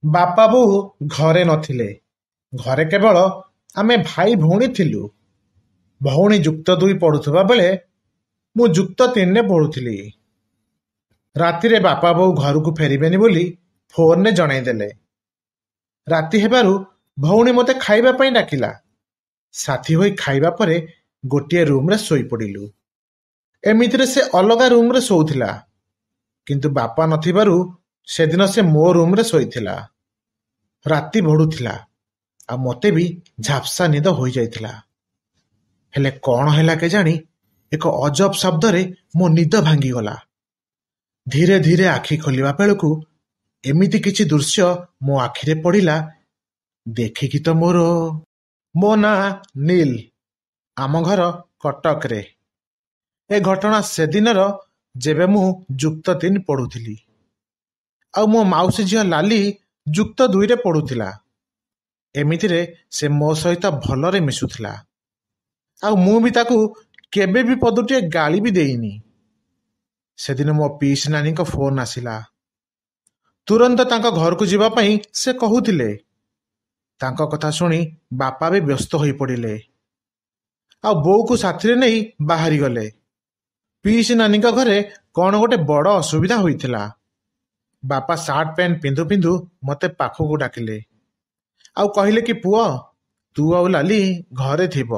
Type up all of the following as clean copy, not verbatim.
ବାପା ବୋଉ ଘରେ ନଥିଲେ। ଘରେ କେବଳ ଆମେ ଭାଇ ଭଉଣୀ ଥିଲୁ। ଭଉଣୀ ଯୁକ୍ତ 2 ପଢୁଥିବା ବେଳେ ମୁଁ ଯୁକ୍ତ 3ରେ ପଢୁଥିଲି। ରାତିରେ ବାପା ବୋଉ ଘରକୁ ଫେରିବେନି ବୋଲି ଫୋନରେ ଜଣାଇଦେଲେ। ରାତି ହେବାରୁ ଭଉଣୀ ମୋତେ ଖାଇବା ପାଇଁ ଡାକିଲା। ସାଥୀ ହୋଇ ଖାଇବା ପରେ ଗୋଟିଏ ରୁମ୍ରେ ଶୋଇପଡ଼ିଲୁ। ଏମିତିରେ ସେ ଅଲଗା ରୁମ୍ରେ ଶୋଉଥିଲା, କିନ୍ତୁ ବାପା ନଥିବାରୁ ସେଦିନ ସେ ମୋ ରୁମ୍ରେ ଶୋଇଥିଲା। ରାତି ବଢୁଥିଲା ଆଉ ମୋତେ ବି ଝାପ୍ସା ନିଦ ହୋଇଯାଇଥିଲା। ହେଲେ କ'ଣ ହେଲା କେଜାଣି ଏକ ଅଜବ ଶବ୍ଦରେ ମୋ ନିଦ ଭାଙ୍ଗିଗଲା। ଧୀରେ ଧୀରେ ଆଖି ଖୋଲିବା ବେଳକୁ ଏମିତି କିଛି ଦୃଶ୍ୟ ମୋ ଆଖିରେ ପଡ଼ିଲା। ଦେଖିକି ତ ମୋ ନାଁ ନୀଲ। ଆମ ଘର କଟକରେ। ଏ ଘଟଣା ସେଦିନର, ଯେବେ ମୁଁ ଯୁକ୍ତ 3 ପଢୁଥିଲି ଆଉ ମୋ ମାଉସୀ ଝିଅ ଲାଲି ଯୁକ୍ତ 2ରେ ପଢୁଥିଲା। ଏମିତିରେ ସେ ମୋ ସହିତ ଭଲରେ ମିଶୁଥିଲା ଆଉ ମୁଁ ବି ତାକୁ କେବେ ବି ପଦଟିଏ ଗାଳି ବି ଦେଇନି। ସେଦିନ ମୋ ପିଇସି ନାନୀଙ୍କ ଫୋନ୍ ଆସିଲା। ତୁରନ୍ତ ତାଙ୍କ ଘରକୁ ଯିବା ପାଇଁ ସେ କହୁଥିଲେ। ତାଙ୍କ କଥା ଶୁଣି ବାପା ବି ବ୍ୟସ୍ତ ହୋଇପଡ଼ିଲେ ଆଉ ବୋଉକୁ ସାଥିରେ ନେଇ ବାହାରିଗଲେ। ପିଇସି ନାନୀଙ୍କ ଘରେ କ'ଣ ଗୋଟେ ବଡ଼ ଅସୁବିଧା ହୋଇଥିଲା। ବାପା ସାର୍ଟ ପ୍ୟାଣ୍ଟ ପିନ୍ଧୁ ପିନ୍ଧୁ ମୋତେ ପାଖକୁ ଡାକିଲେ ଆଉ କହିଲେ କି, ପୁଅ, ତୁ ଆଉ ଲାଲି ଘରେ ଥିବ।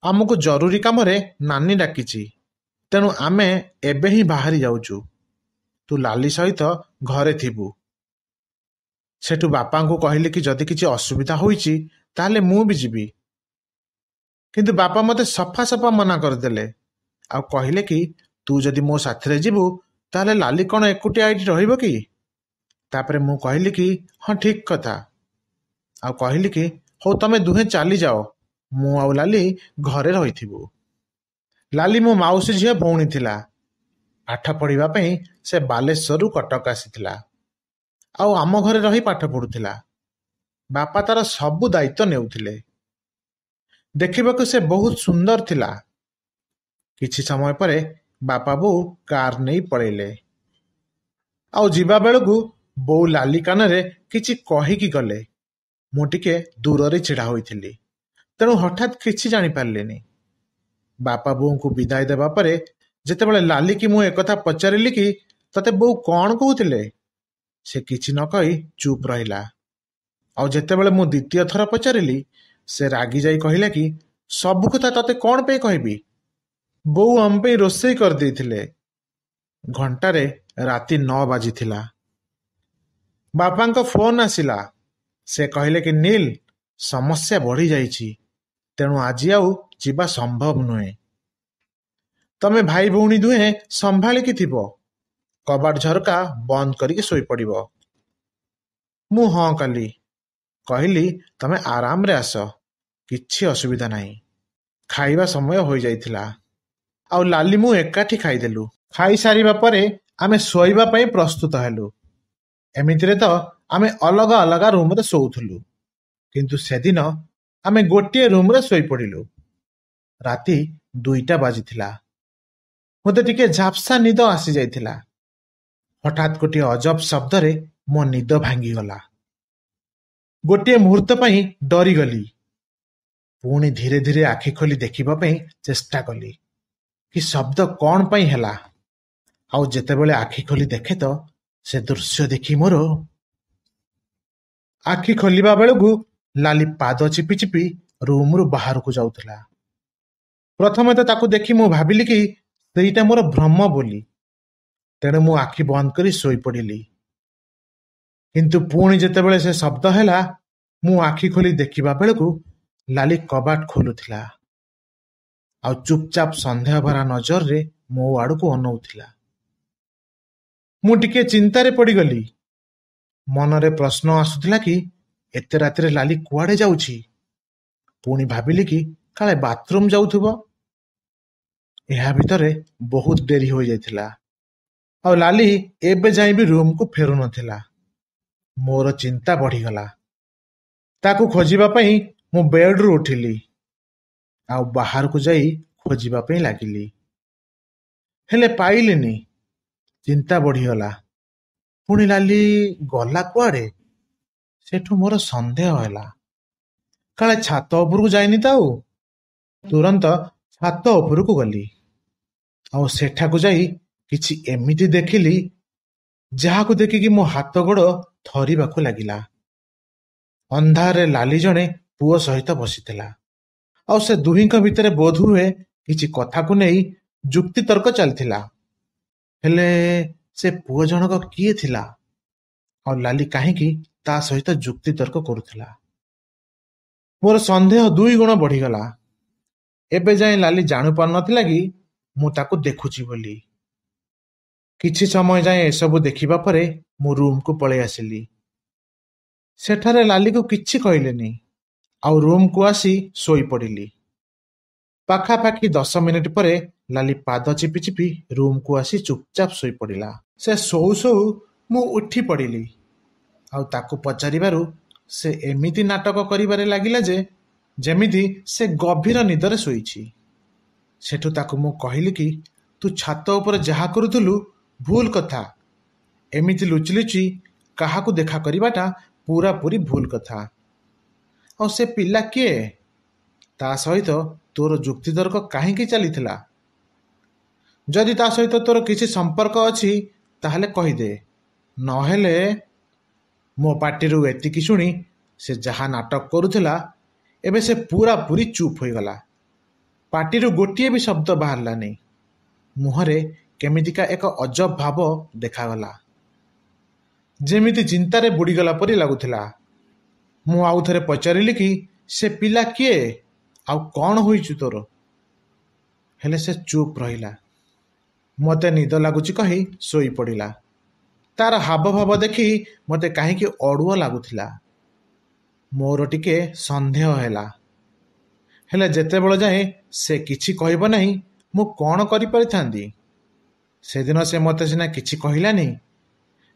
ଆମକୁ ଜରୁରୀ କାମରେ ନାନୀ ଡାକିଛି, ତେଣୁ ଆମେ ଏବେ ହିଁ ବାହାରି ଯାଉଛୁ। ତୁ ଲାଲି ସହିତ ଘରେ ଥିବୁ। ସେଠୁ ବାପାଙ୍କୁ କହିଲେ କି ଯଦି କିଛି ଅସୁବିଧା ହୋଇଛି ତାହେଲେ ମୁଁ ବି ଯିବି। କିନ୍ତୁ ବାପା ମୋତେ ସଫା ସଫା ମନା କରିଦେଲେ ଆଉ କହିଲେ କି ତୁ ଯଦି ମୋ ସାଥିରେ ଯିବୁ ତାହେଲେ ଲାଲି କ'ଣ ଏକୁଟିଆ ଏଇଠି ରହିବ କି? ତାପରେ ମୁଁ କହିଲି କି ହଁ, ଠିକ୍ କଥା। ଆଉ କହିଲି କି ହଉ, ତମେ ଦୁହେଁ ଚାଲିଯାଅ, ମୁଁ ଆଉ ଲାଲି ଘରେ ରହିଥିବୁ। ଲାଲି ମୋ ମାଉସୀ ଝିଅ ଭଉଣୀ ଥିଲା। ପାଠ ପଢ଼ିବା ପାଇଁ ସେ ବାଲେଶ୍ୱରରୁ କଟକ ଆସିଥିଲା ଆଉ ଆମ ଘରେ ରହି ପାଠ ପଢୁଥିଲା। ବାପା ତାର ସବୁ ଦାୟିତ୍ୱ ନେଉଥିଲେ। ଦେଖିବାକୁ ସେ ବହୁତ ସୁନ୍ଦର ଥିଲା। କିଛି ସମୟ ପରେ ବାପା ବୋଉ କାର୍ ନେଇ ପଳେଇଲେ ଆଉ ଯିବା ବେଳକୁ ବୋଉ ଲାଲି କାନରେ କିଛି କହିକି ଗଲେ। ମୁଁ ଟିକେ ଦୂରରେ ଛିଡ଼ା ହୋଇଥିଲି, ତେଣୁ ହଠାତ୍ କିଛି ଜାଣିପାରିଲିନି। ବାପା ବୋଉଙ୍କୁ ବିଦାୟ ଦେବା ପରେ ଯେତେବେଳେ ଲାଲିକି ମୁଁ ଏକଥା ପଚାରିଲି କି ତତେ ବୋଉ କ'ଣ କହୁଥିଲେ, ସେ କିଛି ନ କହି ଚୁପ୍ ରହିଲା। ଆଉ ଯେତେବେଳେ ମୁଁ ଦ୍ୱିତୀୟ ଥର ପଚାରିଲି, ସେ ରାଗି ଯାଇ କହିଲା କି ସବୁ କଥା ତତେ କ'ଣ ପାଇଁ କହିବି? ବୋଉ ଆମ ପାଇଁ ରୋଷେଇ କରିଦେଇଥିଲେ। ଘଣ୍ଟାରେ ରାତି 9 ବାଜିଥିଲା। ବାପାଙ୍କ ଫୋନ୍ ଆସିଲା। ସେ କହିଲେ କି ନୀଲ, ସମସ୍ୟା ବଢ଼ିଯାଇଛି, ତେଣୁ ଆଜି ଆଉ ଯିବା ସମ୍ଭବ ନୁହେଁ। ତମେ ଭାଇ ଭଉଣୀ ଦୁହେଁ ସମ୍ଭାଳିକି ଥିବ। କବାଟ ଝରକା ବନ୍ଦ କରିକି ଶୋଇପଡ଼ିବ। ମୁଁ ହଁ କଲି। କହିଲି ତମେ ଆରାମରେ ଆସ, କିଛି ଅସୁବିଧା ନାହିଁ। ଖାଇବା ସମୟ ହୋଇଯାଇଥିଲା ଆଉ ଲାଲି ମୁଁ ଏକାଠି ଖାଇଦେଲୁ। ଖାଇସାରିବା ପରେ ଆମେ ଶୋଇବା ପାଇଁ ପ୍ରସ୍ତୁତ ହେଲୁ। ଏମିତିରେ ତ ଆମେ ଅଲଗା ଅଲଗା ରୁମ୍ରେ ଶୋଉଥିଲୁ, କିନ୍ତୁ ସେଦିନ ଆମେ ଗୋଟିଏ ରୁମ୍ରେ ଶୋଇପଡ଼ିଲୁ। ରାତି 2ଟା ବାଜିଥିଲା। ମୋତେ ଟିକେ ଝାପ୍ସା ନିଦ ଆସିଯାଇଥିଲା। ହଠାତ୍ ଗୋଟିଏ ଅଜବ ଶବ୍ଦରେ ମୋ ନିଦ ଭାଙ୍ଗିଗଲା। ଗୋଟିଏ ମୁହୂର୍ତ୍ତ ପାଇଁ ଡରିଗଲି। ପୁଣି ଧୀରେ ଧୀରେ ଆଖି ଖୋଲି ଦେଖିବା ପାଇଁ ଚେଷ୍ଟା କଲି କି ଶବ୍ଦ କ'ଣ ପାଇଁ ହେଲା। ଆଉ ଯେତେବେଳେ ଆଖି ଖୋଲି ଦେଖେ ତ ସେ ଦୃଶ୍ୟ ଦେଖି ମୋର ଆଖି ଖୋଲିବା ବେଳକୁ ଲାଲି ପାଦ ଚିପି ଚିପି ରୁମ୍ରୁ ବାହାରକୁ ଯାଉଥିଲା। ପ୍ରଥମେ ତ ତାକୁ ଦେଖି ମୁଁ ଭାବିଲି କି ସେଇଟା ମୋର ଭ୍ରମ ବୋଲି, ତେଣୁ ମୁଁ ଆଖି ବନ୍ଦ କରି ଶୋଇପଡ଼ିଲି। କିନ୍ତୁ ପୁଣି ଯେତେବେଳେ ସେ ଶବ୍ଦ ହେଲା, ମୁଁ ଆଖି ଖୋଲି ଦେଖିବା ବେଳକୁ ଲାଲି କବାଟ ଖୋଲୁଥିଲା ଆଉ ଚୁପଚାପ ସନ୍ଦେହ ଭରା ନଜରରେ ମୋ ଆଡ଼କୁ ଅନଉଥିଲା। ମୁଁ ଟିକେ ଚିନ୍ତାରେ ପଡ଼ିଗଲି। ମନରେ ପ୍ରଶ୍ନ ଆସୁଥିଲା କି ଏତେ ରାତିରେ ଲାଲି କୁଆଡ଼େ ଯାଉଛି? ପୁଣି ଭାବିଲି କି କାଳେ ବାଥରୁମ୍ ଯାଉଥିବ। ଏହା ଭିତରେ ବହୁତ ଡେରି ହୋଇଯାଇଥିଲା ଆଉ ଲାଲି ଏବେ ଯାଇ ବି ରୁମ୍କୁ ଫେରୁନଥିଲା। ମୋର ଚିନ୍ତା ବଢ଼ିଗଲା। ତାକୁ ଖୋଜିବା ପାଇଁ ମୁଁ ବେଡ୍ରୁ ଉଠିଲି ଆଉ ବାହାରକୁ ଯାଇ ଖୋଜିବା ପାଇଁ ଲାଗିଲି। ହେଲେ ପାଇଲିନି। ଚିନ୍ତା ବଢ଼ିଗଲା। ପୁଣି ଲାଲି ଗଲା କୁଆଡ଼େ? ସେଠୁ ମୋର ସନ୍ଦେହ ହେଲା, କାଳେ ଛାତ ଉପରକୁ ଯାଇନି ତ ଆଉ। ତୁରନ୍ତ ଛାତ ଉପରକୁ ଗଲି। ଆଉ ସେଠାକୁ ଯାଇ କିଛି ଏମିତି ଦେଖିଲି ଯାହାକୁ ଦେଖିକି ମୋ ହାତ ଗୋଡ଼ ଥରିବାକୁ ଲାଗିଲା। ଅନ୍ଧାରରେ ଲାଲି ଜଣେ ପୁଅ ସହିତ ବସିଥିଲା। ଆଉ ସେ ଦୁହିଁଙ୍କ ଭିତରେ ବୋଧହୁଏ କିଛି କଥାକୁ ନେଇ ଯୁକ୍ତିତର୍କ ଚାଲିଥିଲା। ହେଲେ ସେ ପୁଅ ଜଣକ କିଏ ଥିଲା? ଆଉ ଲାଲି କାହିଁକି ତା ସହିତ ଯୁକ୍ତିତର୍କ କରୁଥିଲା? ମୋର ସନ୍ଦେହ 2 ଗୁଣ ବଢିଗଲା। ଏବେ ଯାଏ ଲାଲି ଜାଣିପାରୁନଥିଲା କି ମୁଁ ତାକୁ ଦେଖୁଛି ବୋଲି। କିଛି ସମୟ ଯାଏ ଏସବୁ ଦେଖିବା ପରେ ମୁଁ ରୁମକୁ ପଳେଇ ଆସିଲି। ସେଠାରେ ଲାଲିକୁ କିଛି କହିଲେନି, ଆଉ ରୁମକୁ ଆସି ଶୋଇପଡ଼ିଲି। ପାଖାପାଖି 10 ମିନିଟ୍ ପରେ ଲାଲି ପାଦ ଚିପି ଚିପି ରୁମକୁ ଆସି ଚୁପଚାପ ଶୋଇପଡ଼ିଲା। ସେ ଶୋଉ ଶୋଉ ମୁଁ ଉଠି ପଡ଼ିଲି। ଆଉ ତାକୁ ପଚାରିବାରୁ ସେ ଏମିତି ନାଟକ କରିବାରେ ଲାଗିଲା ଯେ ଯେମିତି ସେ ଗଭୀର ନିଦରେ ଶୋଇଛି। ସେଠୁ ତାକୁ ମୁଁ କହିଲି କି, ତୁ ଛାତ ଉପରେ ଯାହା କରୁଥିଲୁ ଭୁଲ କଥା। ଏମିତି ଲୁଚି ଲୁଚି କାହାକୁ ଦେଖା କରିବାଟା ପୁରାପୁରି ଭୁଲ କଥା। ଆଉ ସେ ପିଲା କିଏ? ତା ସହିତ ତୋର ଯୁକ୍ତିତର୍କ କାହିଁକି ଚାଲିଥିଲା? ଯଦି ତା ସହିତ ତୋର କିଛି ସମ୍ପର୍କ ଅଛି ତାହେଲେ କହିଦେ, ନହେଲେ। ମୋ ପାଟିରୁ ଏତିକି ଶୁଣି ସେ ଯାହା ନାଟକ କରୁଥିଲା ଏବେ ସେ ପୁରାପୁରି ଚୁପ୍ ହୋଇଗଲା। ପାଟିରୁ ଗୋଟିଏ ବି ଶବ୍ଦ ବାହାରିଲାନି। ମୁହଁରେ କେମିତିକା ଏକ ଅଜବ ଭାବ ଦେଖାଗଲା, ଯେମିତି ଚିନ୍ତାରେ ବୁଡ଼ିଗଲା ପରି ଲାଗୁଥିଲା। ମୁଁ ଆଉ ଥରେ ପଚାରିଲି କି, ସେ ପିଲା କିଏ ଆଉ କ'ଣ ହୋଇଛୁ ତୋର? ହେଲେ ସେ ଚୁପ୍ ରହିଲା। ମୋତେ ନିଦ ଲାଗୁଛି କହି ଶୋଇପଡ଼ିଲା। ତାର ହାବଭାବ ଦେଖି ମୋତେ କାହିଁକି ଅଡ଼ୁଆ ଲାଗୁଥିଲା। ମୋର ଟିକେ ସନ୍ଦେହ ହେଲା। ହେଲେ ଯେତେବେଳେ ଯାଏ ସେ କିଛି କହିବ ନାହିଁ ମୁଁ କ'ଣ କରିପାରିଥାନ୍ତି? ସେଦିନ ସେ ମୋତେ ସିନା କିଛି କହିଲାନି,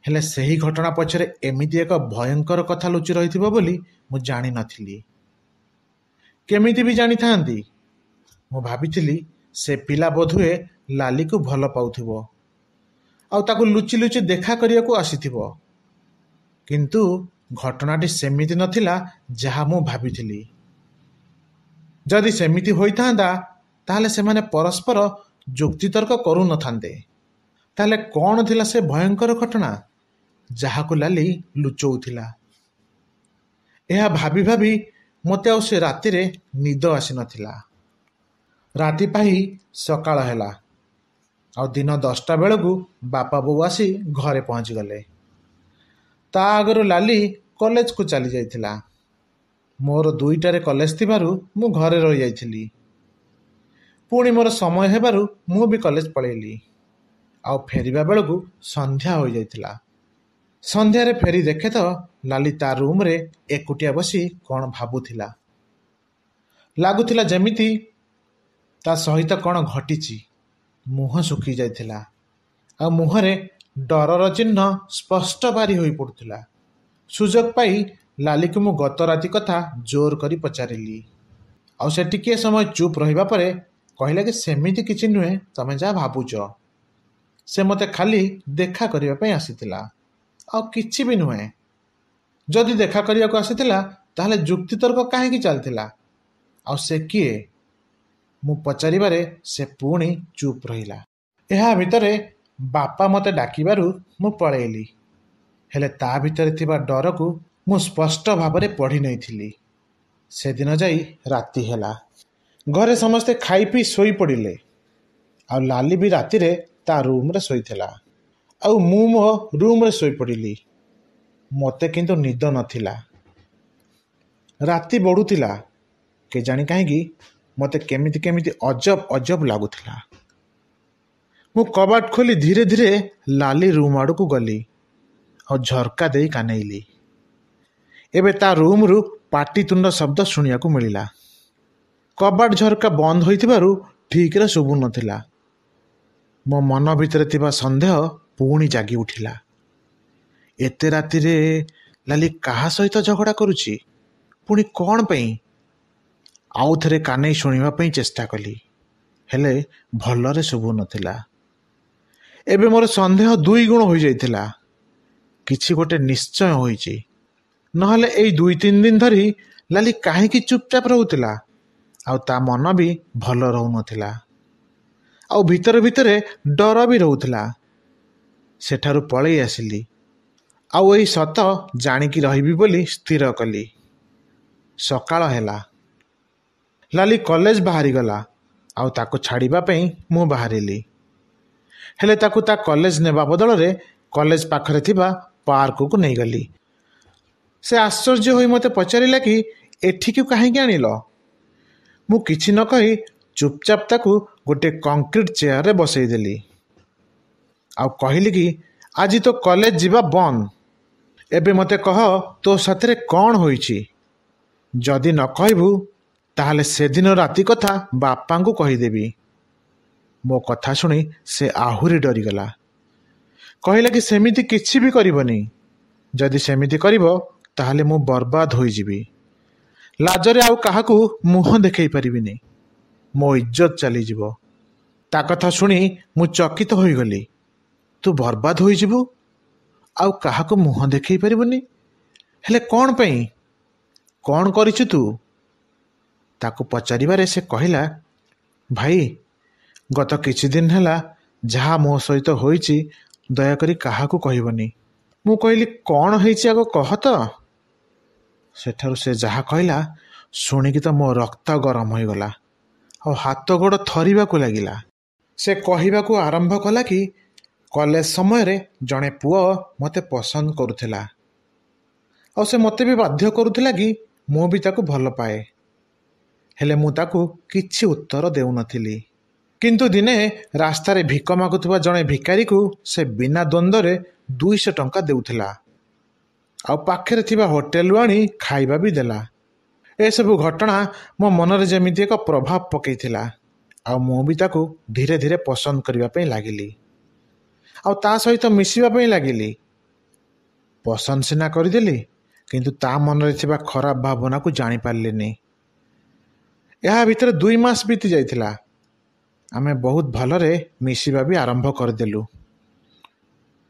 ହେଲେ ସେହି ଘଟଣା ପଛରେ ଏମିତି ଏକ ଭୟଙ୍କର କଥା ଲୁଚି ରହିଥିବ ବୋଲି ମୁଁ ଜାଣିନଥିଲି। କେମିତି ବି ଜାଣିଥାନ୍ତି? ମୁଁ ଭାବିଥିଲି ସେ ପିଲା ବୋଧହୁଏ ଲାଲିକୁ ଭଲ ପାଉଥିବ, ଆଉ ତାକୁ ଲୁଚି ଲୁଚି ଦେଖା କରିବାକୁ ଆସିଥିବ। କିନ୍ତୁ ଘଟଣାଟି ସେମିତି ନଥିଲା ଯାହା ମୁଁ ଭାବିଥିଲି। ଯଦି ସେମିତି ହୋଇଥାନ୍ତା ତାହେଲେ ସେମାନେ ପରସ୍ପର ଯୁକ୍ତିତର୍କ କରୁନଥାନ୍ତେ। ତାହେଲେ କ'ଣ ଥିଲା ସେ ଭୟଙ୍କର ଘଟଣା ଯାହାକୁ ଲାଲି ଲୁଚଉଥିଲା? ଏହା ଭାବି ଭାବି ମୋତେ ଆଉ ସେ ରାତିରେ ନିଦ ଆସିନଥିଲା। ରାତି ପାହି ସକାଳ ହେଲା, ଆଉ ଦିନ 10ଟା ବେଳକୁ ବାପା ବୋଉ ଆସି ଘରେ ପହଞ୍ଚିଗଲେ। ତା ଆଗରୁ ଲାଲି କଲେଜକୁ ଚାଲି ଯାଇଥିଲା। ମୋର 2ଟାରେ କଲେଜ ଥିବାରୁ ମୁଁ ଘରେ ରହିଯାଇଥିଲି। ପୁଣି ମୋର ସମୟ ହେବାରୁ ମୁଁ ବି କଲେଜ ପଳେଇଲି। ଆଉ ଫେରିବା ବେଳକୁ ସନ୍ଧ୍ୟା ହୋଇଯାଇଥିଲା। ସନ୍ଧ୍ୟାରେ ଫେରି ଦେଖେ ତ ଲାଲି ତା ରୁମରେ ଏକୁଟିଆ ବସି କ'ଣ ଭାବୁଥିଲା। ଲାଗୁଥିଲା ଯେମିତି ତା ସହିତ କ'ଣ ଘଟିଛି। ମୁହଁ ଶୁଖି ଯାଇଥିଲା, ଆଉ ମୁହଁରେ ଡରର ଚିହ୍ନ ସ୍ପଷ୍ଟ ବାରି ହୋଇପଡ଼ୁଥିଲା। ସୁଯୋଗ ପାଇ ଲାଲିକୁ ମୁଁ ଗତ ରାତି କଥା ଜୋର କରି ପଚାରିଲି। ଆଉ ସେ ଟିକିଏ ସମୟ ଚୁପ୍ ରହିବା ପରେ କହିଲା କି, ସେମିତି କିଛି ନୁହେଁ ତମେ ଯାହା ଭାବୁଛ। ସେ ମୋତେ ଖାଲି ଦେଖା କରିବା ପାଇଁ ଆସିଥିଲା, ଆଉ କିଛି ବି ନୁହେଁ। ଯଦି ଦେଖା କରିବାକୁ ଆସିଥିଲା ତାହେଲେ ଯୁକ୍ତିତର୍କ କାହିଁକି ଚାଲିଥିଲା? ଆଉ ସେ କିଏ? ମୁଁ ପଚାରିବାରେ ସେ ପୁଣି ଚୁପ୍ ରହିଲା। ଏହା ଭିତରେ ବାପା ମୋତେ ଡାକିବାରୁ ମୁଁ ପଳେଇଲି। ହେଲେ ତା ଭିତରେ ଥିବା ଡରକୁ ମୁଁ ସ୍ପଷ୍ଟ ଭାବରେ ପଢ଼ି ନେଇଥିଲି। ସେଦିନ ଯାଇ ରାତି ହେଲା। ଘରେ ସମସ୍ତେ ଖାଇ ପିଇ ଶୋଇପଡ଼ିଲେ। ଆଉ ଲାଲି ବି ରାତିରେ ତା ରୁମରେ ଶୋଇଥିଲା, ଆଉ ମୁଁ ମୋ ରୁମରେ ଶୋଇପଡ଼ିଲି। ମୋତେ କିନ୍ତୁ ନିଦ ନଥିଲା। ରାତି ବଢ଼ୁଥିଲା। କେଜାଣି କାହିଁକି ମୋତେ କେମିତି କେମିତି ଅଜବ ଅଜବ ଲାଗୁଥିଲା। ମୁଁ କବାଟ ଖୋଲି ଧୀରେ ଧୀରେ ଲାଲି ରୁମ୍ ଆଡ଼କୁ ଗଲି, ଆଉ ଝରକା ଦେଇ କାନେଇଲି। ଏବେ ତା ରୁମ୍ରୁ ପାଟିତୁଣ୍ଡ ଶବ୍ଦ ଶୁଣିବାକୁ ମିଳିଲା। କବାଟ ଝରକା ବନ୍ଦ ହୋଇଥିବାରୁ ଠିକ୍ରେ ଶୁଭୁନଥିଲା। ମୋ ମନ ଭିତରେ ଥିବା ସନ୍ଦେହ ପୁଣି ଜାଗି ଉଠିଲା। ଏତେ ରାତିରେ ଲାଲି କାହା ସହିତ ଝଗଡ଼ା କରୁଛି? ପୁଣି କ'ଣ ପାଇଁ? ଆଉ ଥରେ କାନେଇ ଶୁଣିବା ପାଇଁ ଚେଷ୍ଟା କଲି, ହେଲେ ଭଲରେ ଶୁଭୁନଥିଲା। ଏବେ ମୋର ସନ୍ଦେହ 2 ଗୁଣ ହୋଇଯାଇଥିଲା। କିଛି ଗୋଟେ ନିଶ୍ଚୟ ହୋଇଛି, ନହେଲେ ଏଇ 2-3 ଦିନ ଧରି ଲାଲି କାହିଁକି ଚୁପଚାପ ରହୁଥିଲା ଆଉ ତା ମନ ବି ଭଲ ରହୁନଥିଲା ଆଉ ଭିତରେ ଭିତରେ ଡର ବି ରହୁଥିଲା। ସେଠାରୁ ପଳେଇ ଆସିଲି ଆଉ ଏଇ ସତ ଜାଣିକି ରହିବି ବୋଲି ସ୍ଥିର କଲି। ସକାଳ ହେଲା, ଲାଲି କଲେଜ ବାହାରିଗଲା ଆଉ ତାକୁ ଛାଡ଼ିବା ପାଇଁ ମୁଁ ବାହାରିଲି। ହେଲେ ତାକୁ ତା କଲେଜ ନେବା ବଦଳରେ କଲେଜ ପାଖରେ ଥିବା ପାର୍କକୁ ନେଇଗଲି। ସେ ଆଶ୍ଚର୍ଯ୍ୟ ହୋଇ ମୋତେ ପଚାରିଲା କି ଏଠିକୁ କାହିଁକି ଆଣିଲ? ମୁଁ କିଛି ନ କହି ଚୁପଚାପ ତାକୁ ଗୋଟେ କଂକ୍ରିଟ ଚେୟାରରେ ବସେଇଦେଲି ଆଉ କହିଲି କି ଆଜି ତୋ କଲେଜ ଯିବା ବନ୍ଦ। ଏବେ ମୋତେ କହ ତୋ ସାଥିରେ କ'ଣ ହୋଇଛି? ଯଦି ନ କହିବୁ ତାହେଲେ ସେଦିନ ରାତି କଥା ବାପାଙ୍କୁ କହିଦେବି। ମୋ କଥା ଶୁଣି ସେ ଆହୁରି ଡରିଗଲା। କହିଲା କି ସେମିତି କିଛି ବି କରିବନି। ଯଦି ସେମିତି କରିବ ତାହେଲେ ମୁଁ ବର୍ବାଦ ହୋଇଯିବି। ଲାଜରେ ଆଉ କାହାକୁ ମୁହଁ ଦେଖେଇ ପାରିବିନି। ମୋ ଇଜ୍ଜତ ଚାଲିଯିବ। ତା କଥା ଶୁଣି ମୁଁ ଚକିତ ହୋଇଗଲି। ତୁ ବର୍ବାଦ ହୋଇଯିବୁ ଆଉ କାହାକୁ ମୁହଁ ଦେଖେଇ ପାରିବୁନି? ହେଲେ କ'ଣ ପାଇଁ? କ'ଣ କରିଛୁ ତୁ? ତାକୁ ପଚାରିବାରେ ସେ କହିଲା, ଭାଇ, ଗତ କିଛି ଦିନ ହେଲା ଯାହା ମୋ ସହିତ ହୋଇଛି ଦୟାକରି କାହାକୁ କହିବନି। ମୁଁ କହିଲି, କ'ଣ ହେଇଛି ଆଗ କହ ତ? ସେଠାରୁ ସେ ଯାହା କହିଲା ଶୁଣିକି ତ ମୋ ରକ୍ତ ଗରମ ହୋଇଗଲା ଆଉ ହାତ ଗୋଡ଼ ଥରିବାକୁ ଲାଗିଲା। ସେ କହିବାକୁ ଆରମ୍ଭ କଲା କି କଲେଜ ସମୟରେ ଜଣେ ପୁଅ ମୋତେ ପସନ୍ଦ କରୁଥିଲା ଆଉ ସେ ମୋତେ ବି ବାଧ୍ୟ କରୁଥିଲା କି ମୁଁ ବି ତାକୁ ଭଲ ପାଏ। ହେଲେ ମୁଁ ତାକୁ କିଛି ଉତ୍ତର ଦେଉନଥିଲି। କିନ୍ତୁ ଦିନେ ରାସ୍ତାରେ ଭିକ ମାଗୁଥିବା ଜଣେ ଭିକାରୀକୁ ସେ ବିନା ଦ୍ୱନ୍ଦ୍ୱରେ 200 ଟଙ୍କା ଦେଉଥିଲା ଆଉ ପାଖରେ ଥିବା ହୋଟେଲରୁ ଆଣି ଖାଇବା ବି ଦେଲା। ଏସବୁ ଘଟଣା ମୋ ମନରେ ଯେମିତି ଏକ ପ୍ରଭାବ ପକାଇଥିଲା ଆଉ ମୁଁ ବି ତାକୁ ଧୀରେ ଧୀରେ ପସନ୍ଦ କରିବା ପାଇଁ ଲାଗିଲି ଆଉ ତା ସହିତ ମିଶିବା ପାଇଁ ଲାଗିଲି। ପସନ୍ଦ ସିନା କରିଦେଲି କିନ୍ତୁ ତା ମନରେ ଥିବା ଖରାପ ଭାବନାକୁ ଜାଣିପାରିଲିନି। ଏହା ଭିତରେ 2 ମାସ ବିତି ଯାଇଥିଲା। ଆମେ ବହୁତ ଭଲରେ ମିଶିବା ବି ଆରମ୍ଭ କରିଦେଲୁ।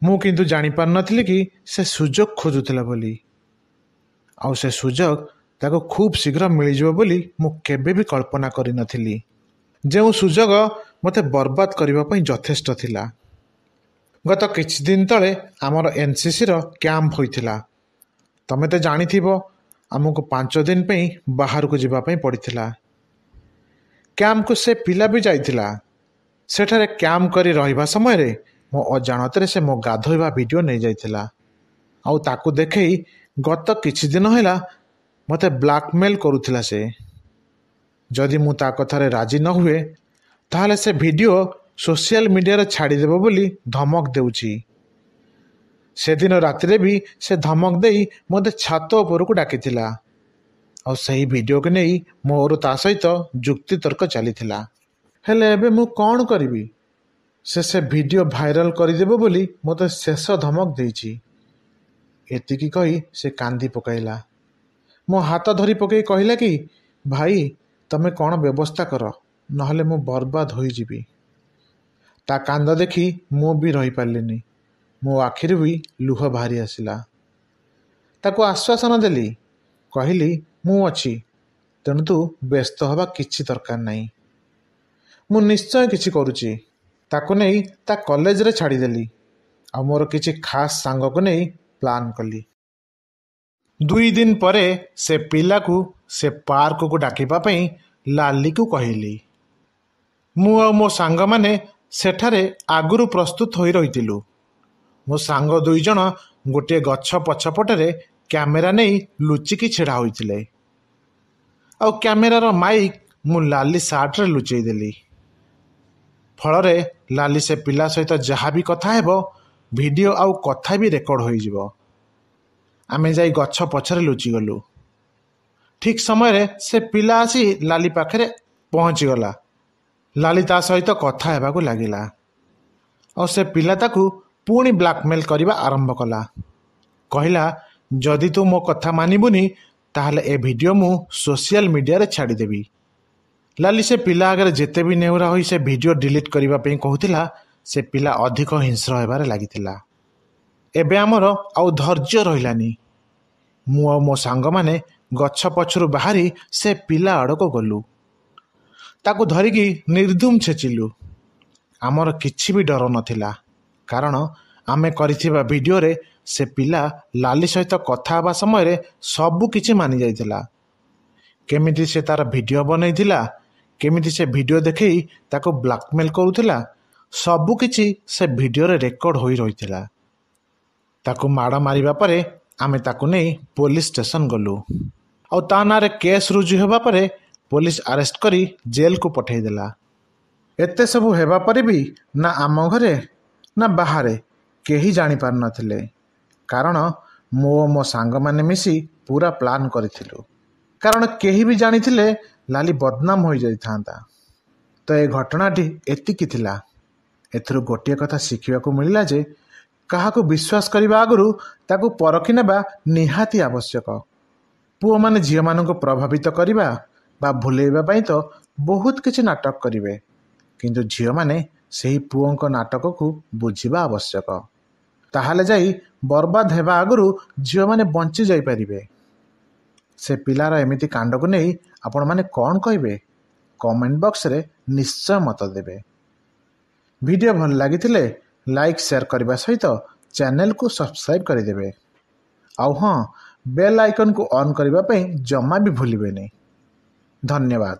ମୁଁ କିନ୍ତୁ ଜାଣିପାରୁନଥିଲି କି ସେ ସୁଯୋଗ ଖୋଜୁଥିଲା ବୋଲି ଆଉ ସେ ସୁଯୋଗ ତାକୁ ଖୁବ୍ ଶୀଘ୍ର ମିଳିଯିବ ବୋଲି ମୁଁ କେବେ ବି କଳ୍ପନା କରିନଥିଲି। ଯେଉଁ ସୁଯୋଗ ମୋତେ ବର୍ବାଦ କରିବା ପାଇଁ ଯଥେଷ୍ଟ ଥିଲା। ଗତ କିଛି ଦିନ ତଳେ ଆମର NCCର କ୍ୟାମ୍ପ ହୋଇଥିଲା। ତମେ ତ ଜାଣିଥିବ ଆମକୁ 5 ଦିନ ପାଇଁ ବାହାରକୁ ଯିବା ପାଇଁ ପଡ଼ିଥିଲା। କ୍ୟାମ୍ପକୁ ସେ ପିଲା ବି ଯାଇଥିଲା। ସେଠାରେ କ୍ୟାମ୍ପ କରି ରହିବା ସମୟରେ ମୋ ଅଜାଣତରେ ସେ ମୋ ଗାଧୋଇବା ଭିଡ଼ିଓ ନେଇଯାଇଥିଲା ଆଉ ତାକୁ ଦେଖେଇ ଗତ କିଛି ଦିନ ହେଲା ମୋତେ ବ୍ଲାକମେଲ୍ କରୁଥିଲା। ସେ ଯଦି ମୁଁ ତା କଥାରେ ରାଜି ନ ହୁଏ ତାହେଲେ ସେ ଭିଡ଼ିଓ ସୋସିଆଲ ମିଡ଼ିଆରେ ଛାଡ଼ିଦେବ ବୋଲି ଧମକ ଦେଉଛି। ସେଦିନ ରାତିରେ ବି ସେ ଧମକ ଦେଇ ମୋତେ ଛାତ ଉପରକୁ ଡାକିଥିଲା ଆଉ ସେହି ଭିଡ଼ିଓକୁ ନେଇ ମୋର ତା ସହିତ ଯୁକ୍ତିତର୍କ ଚାଲିଥିଲା। ହେଲେ ଏବେ ମୁଁ କ'ଣ କରିବି? ସେ ଭିଡ଼ିଓ ଭାଇରାଲ କରିଦେବ ବୋଲି ମୋତେ ଶେଷ ଧମକ ଦେଇଛି। ଏତିକି କହି ସେ କାନ୍ଦି ପକାଇଲା। ମୋ ହାତ ଧରି ପକାଇ କହିଲା କି ଭାଇ, ତମେ କ'ଣ ବ୍ୟବସ୍ଥା କର, ନହେଲେ ମୁଁ ବର୍ବାଦ ହୋଇଯିବି। ତା କାନ୍ଦ ଦେଖି ମୁଁ ବି ରହିପାରିଲିନି। ମୋ ଆଖିରୁ ବି ଲୁହ ବାହାରି ଆସିଲା। ତାକୁ ଆଶ୍ୱାସନା ଦେଲି। କହିଲି, ମୁଁ ଅଛି, ତେଣୁ ତୁ ବ୍ୟସ୍ତ ହେବା କିଛି ଦରକାର ନାହିଁ। ମୁଁ ନିଶ୍ଚୟ କିଛି କରୁଛି। ତାକୁ ନେଇ ତା କଲେଜରେ ଛାଡ଼ିଦେଲି ଆଉ ମୋର କିଛି ଖାସ୍ ସାଙ୍ଗକୁ ନେଇ ପ୍ଲାନ୍ କଲି। 2 ଦିନ ପରେ ସେ ପିଲାକୁ ସେ ପାର୍କକୁ ଡାକିବା ପାଇଁ ଲାଲିକୁ କହିଲି। ମୁଁ ଆଉ ମୋ ସାଙ୍ଗମାନେ ସେଠାରେ ଆଗରୁ ପ୍ରସ୍ତୁତ ହୋଇ ରହିଥିଲୁ। ମୋ ସାଙ୍ଗ 2 ଜଣ ଗୋଟିଏ ଗଛ ପଛପଟରେ କ୍ୟାମେରା ନେଇ ଲୁଚିକି ଛିଡ଼ା ହୋଇଥିଲେ ଆଉ କ୍ୟାମେରାର ମାଇକ୍ ମୁଁ ଲାଲି ସାର୍ଟରେ ଲୁଚେଇ ଦେଲି। ଫଳରେ ଲାଲି ସେ ପିଲା ସହିତ ଯାହା ବି କଥା ହେବ ଭିଡ଼ିଓ ଆଉ କଥା ବି ରେକର୍ଡ଼ ହୋଇଯିବ। ଆମେ ଯାଇ ଗଛ ପଛରେ ଲୁଚିଗଲୁ। ଠିକ୍ ସମୟରେ ସେ ପିଲା ଆସି ଲାଲି ପାଖରେ ପହଞ୍ଚିଗଲା। ଲାଲି ତା ସହିତ କଥା ହେବାକୁ ଲାଗିଲା ଆଉ ସେ ପିଲା ତାକୁ ପୁଣି ବ୍ଲାକମେଲ୍ କରିବା ଆରମ୍ଭ କଲା। କହିଲା, ଯଦି ତୁ ମୋ କଥା ମାନିବୁନି ତାହେଲେ ଏ ଭିଡ଼ିଓ ମୁଁ ସୋସିଆଲ ମିଡ଼ିଆରେ ଛାଡ଼ିଦେବି। ଲାଲି ସେ ପିଲା ଆଗରେ ଯେତେ ବି ନେହୁରା ହୋଇ ସେ ଭିଡ଼ିଓ ଡିଲିଟ୍ କରିବା ପାଇଁ କହୁଥିଲା, ସେ ପିଲା ଅଧିକ ହିଂସ୍ର ହେବାରେ ଲାଗିଥିଲା। ଏବେ ଆମର ଆଉ ଧୈର୍ଯ୍ୟ ରହିଲାନି। ମୁଁ ଆଉ ମୋ ସାଙ୍ଗମାନେ ଗଛ ପଛରୁ ବାହାରି ସେ ପିଲା ଆଡ଼କୁ ଗଲୁ। ତାକୁ ଧରିକି ନିର୍ଧୁମ ଛେଚିଲୁ। ଆମର କିଛି ବି ଡର ନଥିଲା, କାରଣ ଆମେ କରିଥିବା ଭିଡ଼ିଓରେ ସେ ପିଲା ଲାଲି ସହିତ କଥା ହେବା ସମୟରେ ସବୁ କିଛି ମାନି ଯାଇଥିଲା। କେମିତି ସେ ତାର ଭିଡ଼ିଓ ବନେଇଥିଲା, କେମିତି ସେ ଭିଡ଼ିଓ ଦେଖେଇ ତାକୁ ବ୍ଲାକମେଲ୍ କରୁଥିଲା, ସବୁକିଛି ସେ ଭିଡ଼ିଓରେ ରେକର୍ଡ ହୋଇ ରହିଥିଲା। ତାକୁ ମାଡ଼ ମାରିବା ପରେ ଆମେ ତାକୁ ନେଇ ପୋଲିସ ଷ୍ଟେସନ ଗଲୁ। ଆଉ ତା ନାଁରେ କେସ୍ ରୁଜୁ ହେବା ପରେ ପୋଲିସ ଆରେଷ୍ଟ କରି ଜେଲକୁ ପଠାଇଦେଲା। ଏତେ ସବୁ ହେବା ପରେ ବି ନା ଆମ ଘରେ ନା ବାହାରେ କେହି ଜାଣିପାରିନଥିଲେ, କାରଣ ମୁଁ ଓ ମୋ ସାଙ୍ଗମାନେ ମିଶି ପୁରା ପ୍ଲାନ୍ କରିଥିଲୁ। କାରଣ କେହି ବି ଜାଣିଥିଲେ ଲାଲି ବଦନାମ ହୋଇଯାଇଥାନ୍ତା। ତ ଏ ଘଟଣାଟି ଏତିକି ଥିଲା। ଏଥିରୁ ଗୋଟିଏ କଥା ଶିଖିବାକୁ ମିଳିଲା ଯେ କାହାକୁ ବିଶ୍ୱାସ କରିବା ଆଗରୁ ତାକୁ ପରଖି ନେବା ନିହାତି ଆବଶ୍ୟକ। ପୁଅମାନେ ଝିଅମାନଙ୍କୁ ପ୍ରଭାବିତ କରିବା ବା ଭୁଲେଇବା ପାଇଁ ତ ବହୁତ କିଛି ନାଟକ କରିବେ, କିନ୍ତୁ ଝିଅମାନେ ସେହି ପୁଅଙ୍କ ନାଟକକୁ ବୁଝିବା ଆବଶ୍ୟକ। ତାହେଲେ ଯାଇ ବର୍ବାଦ ହେବା ଆଗରୁ ଝିଅମାନେ ବଞ୍ଚି ଯାଇପାରିବେ। ସେ ପିଲାର ଏମିତି କାଣ୍ଡକୁ ନେଇ ଆପଣମାନେ କ'ଣ କହିବେ? କମେଣ୍ଟ ବକ୍ସରେ ନିଶ୍ଚୟ ମତ ଦେବେ। ଭିଡ଼ିଓ ଭଲ ଲାଗିଥିଲେ ଲାଇକ୍ ସେୟାର କରିବା ସହିତ ଚ୍ୟାନେଲକୁ ସବସ୍କ୍ରାଇବ୍ କରିଦେବେ। ଆଉ ହଁ, ବେଲ୍ ଆଇକନ୍କୁ ଅନ୍ କରିବା ପାଇଁ ଜମା ବି ଭୁଲିବେନି। ଧନ୍ୟବାଦ।